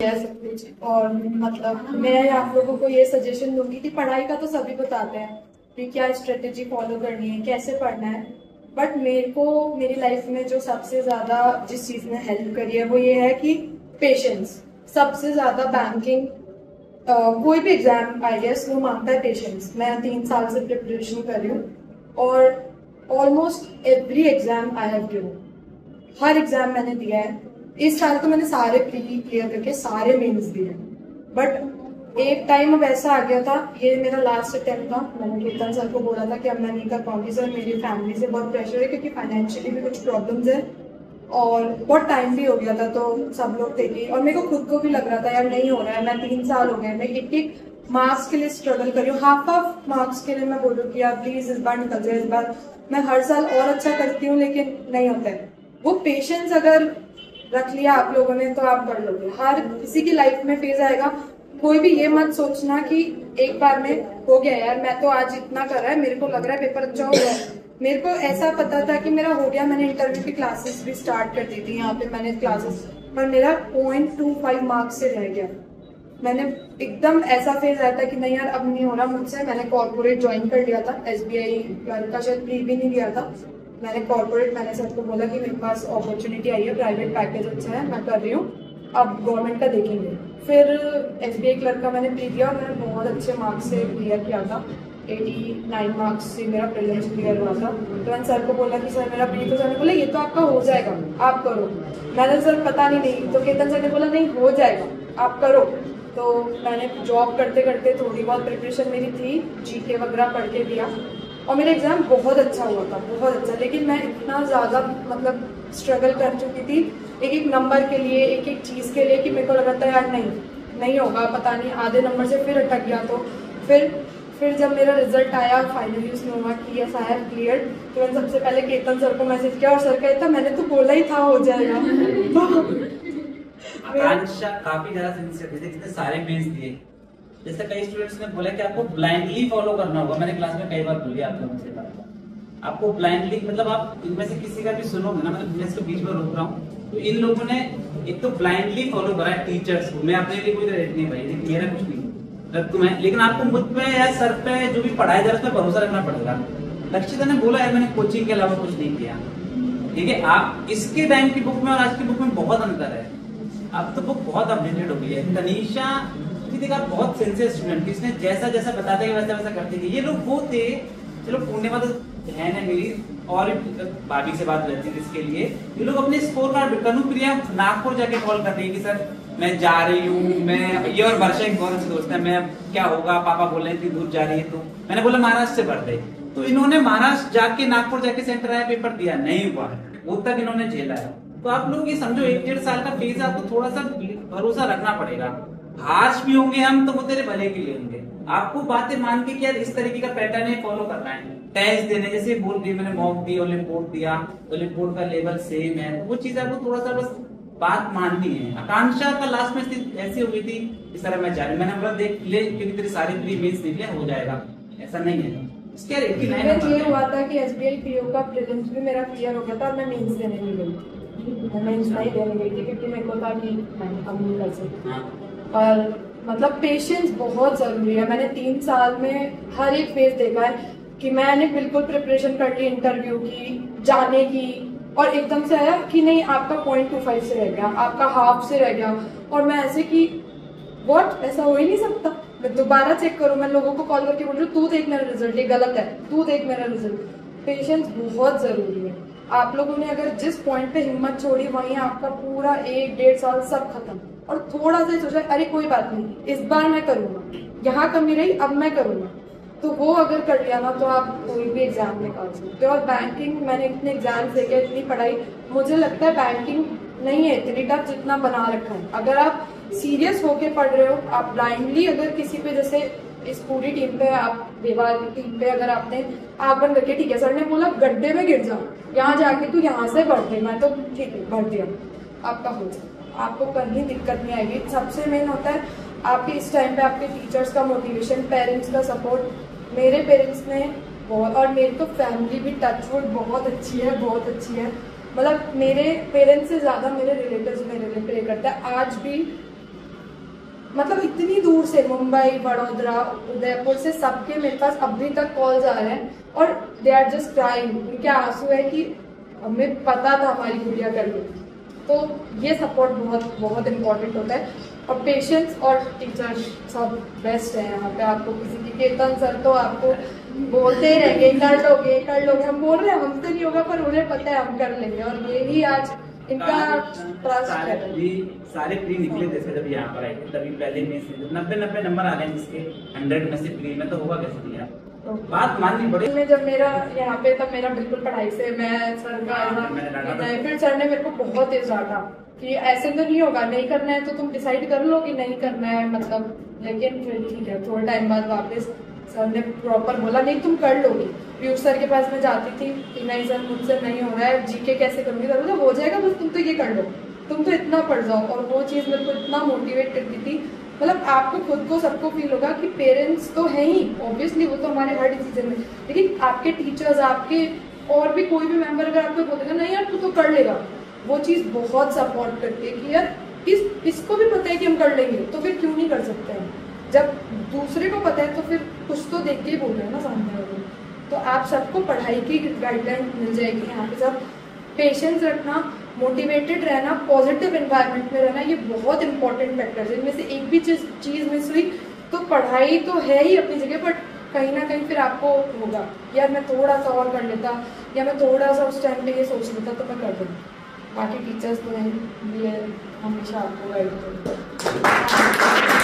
सब कुछ। और मतलब मैं आप लोगों को ये सजेशन दूंगी कि पढ़ाई का तो सभी बताते हैं कि क्या स्ट्रेटेजी फॉलो करनी है, कैसे पढ़ना है। बट मेरे को मेरी लाइफ में जो सबसे ज्यादा जिस चीज ने हेल्प करी है वो ये है कि पेशेंस। सबसे ज्यादा बैंकिंग कोई भी एग्जाम आई गेस वो मांगता है पेशेंस। मैं 3 साल से प्रिपरेशन कर रही हूँ और almost every exam I have given. Her exam मैंने दिया है। इस साल तो मैंने सारे प्री क्लियर करके सारे मेंस दिए। बट एक टाइम अब ऐसा आ गया था, ये मेरा लास्ट अटेम्प्ट था। मैंने कीर्तन सर को बोला था कि अब मैं नहीं कर पाऊंगी सर, मेरी फैमिली से बहुत प्रेशर है क्योंकि फाइनेंशियली भी कुछ प्रॉब्लम्स है और बहुत टाइम भी हो गया था। तो सब लोग थे कि, और मेरे को खुद को भी लग रहा था यार नहीं हो रहा है। मैं 3 साल हो गए, मैं एक एक मार्क्स के लिए स्ट्रगल कर रही हूँ। हाफ मार्क्स के लिए मैं बोलूँ कि आप प्लीज इस बार निकल जाए। इस बार मैं हर साल और अच्छा करती हूँ लेकिन नहीं होता है। वो पेशेंस अगर रख लिया आप लोगों ने तो आप कर लोगे। हर किसी की लाइफ में फेज आएगा। कोई भी ये मत सोचना कि एक बार में हो गया यार, मैं तो आज इतना कर रहा है, मेरे को लग रहा है पेपर अच्छा हो गया। मेरे को ऐसा पता था कि मेरा हो गया। मैंने इंटरव्यू की क्लासेस भी स्टार्ट कर दी थी यहाँ पे मैंने क्लासेस, पर मेरा 0.25 मार्क्स से रह गया। मैंने एकदम ऐसा फेज आया था कि नहीं यार अब नहीं हो रहा मुझसे। मैंने कॉर्पोरेट ज्वाइन कर लिया था, SBI का शायद प्री भी नहीं दिया था। मैंने कॉर्पोरेट, मैंने सबको बोला कि मेरे पास अपॉर्चुनिटी आई है, प्राइवेट पैकेज अच्छा है, मैं कर रही हूँ, अब गवर्नमेंट का देखेंगे। फिर SBI क्लर्क का मैंने प्री दिया और मैंने बहुत अच्छे मार्क्स से क्लियर किया था। 89 मार्क्स से मेरा प्रीलिम्स क्लियर हुआ था। तो मैंने सर को बोला कि सर मेरा प्री, तो सर ने बोला ये तो आपका हो जाएगा, आप करो। मैंने सर पता नहीं, तो कीर्तन सर ने बोला नहीं हो जाएगा आप करो। तो मैंने जॉब करते करते थोड़ी बहुत प्रिपरेशन मेरी थी, GK वगैरह पढ़ के दिया और मेरा एग्जाम बहुत अच्छा हुआ था, बहुत अच्छा। लेकिन मैं इतना ज़्यादा मतलब स्ट्रगल कर चुकी थी एक एक नंबर के लिए, एक एक चीज़ के लिए कि मेरे को लगा था यार नहीं होगा, पता नहीं आधे नंबर से फिर अटक गया। तो फिर जब मेरा रिजल्ट आया फाइनली उसमें हुआ कि यस आई हैव क्लियर्ड, तो मैंने सबसे पहले कीर्तन सर को मैसेज किया और सर कहता मैंने तो बोला ही था हो जाएगा। आकांक्षा काफी ज्यादा सिंसियर थी, इसने सारे मेंस दिए। जैसे कई स्टूडेंट्स ने बोला कि आपको ब्लाइंडली फॉलो करना होगा। मैंने क्लास में कई बार बोली आप लोगों से बात, आपको ब्लाइंडली मतलब आप इनमें से किसी का भी सुनोगे ना, मतलब मैं इसको बीच में रोक रहा हूँ, तो इन लोगों ने एक तो ब्लाइंडली फॉलो करा है टीचर्स को। मैं अपने लिए कोई रेट नहीं भाई, मेरा कुछ नहीं तुम्हें, लेकिन आपको मुझ पे या सर पे जो भी पढ़ाया जा रहा है उस पर भरोसा रखना पड़ेगा। लक्षिता ने बोला है मैंने कोचिंग के अलावा कुछ नहीं किया, ठीक है। आप इसके टाइम की बुक में और आज की बुक में बहुत अंतर है। अब तो बुक बहुत अपडेटेड हो गई है। तनीषा देखा बहुत सिंसियर स्टूडेंट थी, इसने जैसा जैसा बताते गए वैसा वैसा करती थी। ये लोग वो थे, चलो पुण्य में तो बहन है मेरी और भाभी से बात रहती थी इसके लिए। ये लोग अपने स्कोर कार्ड, कनु प्रिया नागपुर जाके कॉल कर रही है कि सर मैं जा रही हूँ, मैं ये और वर्षा एक बहुत अच्छी दोस्त है, मैं क्या होगा पापा बोल रहे हैं इतनी दूर जा रही है। तो मैंने बोला महाराष्ट्र से भर दे, तो इन्होंने महाराष्ट्र जाके नागपुर जाके सेंटर आया, पेपर दिया, नहीं हुआ, वो तक इन्होंने झेला है। तो आप लोग ये समझो 1-1.5 साल का फेज, आपको थोड़ा सा भरोसा रखना पड़ेगा। हार्श भी होंगे हम तो वो तेरे भले के लिए होंगे। आपको बातें मान के क्या इस तरीके का पैटर्न है फॉलो करना है। टेस्ट देने जैसे बोल दी मैंने, मॉक दी, ओलंपियाड दिया, ओलंपियाड का लेवल सेम है, वो चीज आपको थोड़ा सा बस बात माननी है। आकांक्षा का लास्ट में स्थिति ऐसी हो गई थी इस तरह मैं जा रही, मैंने बोला देख ले क्योंकि तेरे सारे प्री मेंस निकले हो जाएगा, ऐसा नहीं है। इसके ये हुआ था कि SBI PO का प्रीलिम्स भी मेरा क्लियर हो गया था और मैं मेंस देने नहीं गई। मैं मेंस नहीं देने गई थी क्योंकि मेरे को था कि मैं कम नहीं कर सकती। और मतलब पेशेंस बहुत जरूरी है। मैंने 3 साल में हर एक फेज देखा है कि मैंने बिल्कुल प्रिपरेशन कर ली इंटरव्यू की, जाने की, और एकदम से आया कि नहीं आपका 0.25 से रह गया, आपका हाफ से रह गया। और मैं ऐसे कि व्हाट, ऐसा हो ही नहीं सकता, मैं दोबारा चेक करूं। मैं लोगों को कॉल करके बोल रही हूँ तू देख मेरा रिजल्ट, ये गलत है, तू देख मेरा रिजल्ट। पेशेंस बहुत जरूरी है। आप लोगों ने अगर जिस पॉइंट पे हिम्मत छोड़ी वहीं आपका पूरा 1-1.5 साल सब खत्म। और थोड़ा सा सोचा अरे कोई बात नहीं, इस बार मैं करूंगा, यहाँ कमी रही अब मैं करूंगा, तो वो अगर कर लिया ना तो आप कोई भी एग्जाम निकाल सकते हो। और बैंकिंग, मैंने इतने एग्जाम देखे, इतनी पढ़ाई, मुझे लगता है बैंकिंग नहीं है इतनी टफ जितना बना रखा है। अगर आप सीरियस होके पढ़ रहे हो, आप ब्लाइंडली अगर किसी पे, जैसे इस पूरी टीम पे, आप देवाल की टीम पे अगर आपने आग बंद करके ठीक है सर ने बोला गड्ढे में गिर जाओ, यहाँ जाके तू यहाँ से बढ़ दे, मैं तो ठीक है बढ़ दिया, आपका हो जाए, आपको कहीं दिक्कत नहीं आएगी। सबसे मेन होता है आपके इस टाइम पे आपके टीचर्स का मोटिवेशन, पेरेंट्स का सपोर्ट। मेरे पेरेंट्स ने बहुत, और मेरी तो फैमिली भी टचवुड बहुत अच्छी है, बहुत अच्छी है। मतलब मेरे पेरेंट्स से ज्यादा मेरे रिलेटिव्स मेरे लिए प्रे करते हैं। आज भी मतलब इतनी दूर से मुंबई, वडोदरा, उदयपुर से सबके मेरे पास अभी तक कॉल्स आ रहे हैं और दे आर जस्ट क्राइंग। उनके आंसू है कि हमें पता था हमारी गुड़िया कर लेगी। तो ये सपोर्ट बहुत बहुत इम्पोर्टेंट होता है। और पेशेंस और टीचर्स सब बेस्ट है यहाँ पे। आपको किसी की कीर्तन सर तो आपको बोलते ही रहेंगे कर लोगे। हम बोल रहे हैं हमसे नहीं होगा, पर उन्हें पता है हम कर लेंगे। और यही आज इनका ट्रस्ट है। सारे प्री निकले जैसे जब यहाँ पर आए थे तभी पहले में से 90 नंबर आ रहे हैं जिसके 100 में से प्री में, तो होगा कैसे दिया? बात माननी पड़े। मैं जब मेरा यहाँ पे तब मेरा बिल्कुल पढ़ाई से मैं सर का फिर सर ने मेरे को बहुत तेज डांटा कि ऐसे तो नहीं होगा, नहीं करना है तो तुम डिसाइड कर लो कि नहीं करना है मतलब। लेकिन फिर ठीक है, थोड़े टाइम बाद वापस सर ने प्रॉपर बोला नहीं तुम कर लोगी। पीयूष सर के पास मैं जाती थी कि नहीं सर मुझसे नहीं हो रहा है, जीके कैसे करूंगी? सर बोला हो जाएगा, बस तुम तो ये कर लो, तुम तो इतना पढ़ जाओ। और वो चीज़ मेरे को इतना मोटिवेट करती थी। मतलब आपको खुद को सबको फील होगा कि पेरेंट्स तो है ही ऑब्वियसली, वो तो हमारे हर डिसीजन में, लेकिन आपके टीचर्स, आपके और भी कोई भी मेंबर अगर आपको बोलेगा नहीं यार तू तो कर लेगा, वो चीज़ बहुत सपोर्ट करती है कि यार इसको भी पता है कि हम कर लेंगे तो फिर क्यों नहीं कर सकते हैं। जब दूसरे को पता है तो फिर कुछ तो देख के ही बोल रहे हैं ना सामने वाले। तो आप सबको पढ़ाई की गाइडलाइन मिल जाएगी यहाँ पे। सब पेशेंस रखना, मोटिवेटेड रहना, पॉजिटिव एनवायरनमेंट में रहना, ये बहुत इंपॉर्टेंट फैक्टर्स है। इनमें से एक भी चीज़ मिस हुई तो पढ़ाई तो है ही अपनी जगह, बट कहीं ना कहीं फिर आपको होगा यार मैं थोड़ा सा और कर लेता, या मैं थोड़ा सा उस टाइम पे ये सोच लेता तो मैं कर दूँ। बाकी टीचर्स तो हैं, ये हमेशा आपको गाइड करेंगे।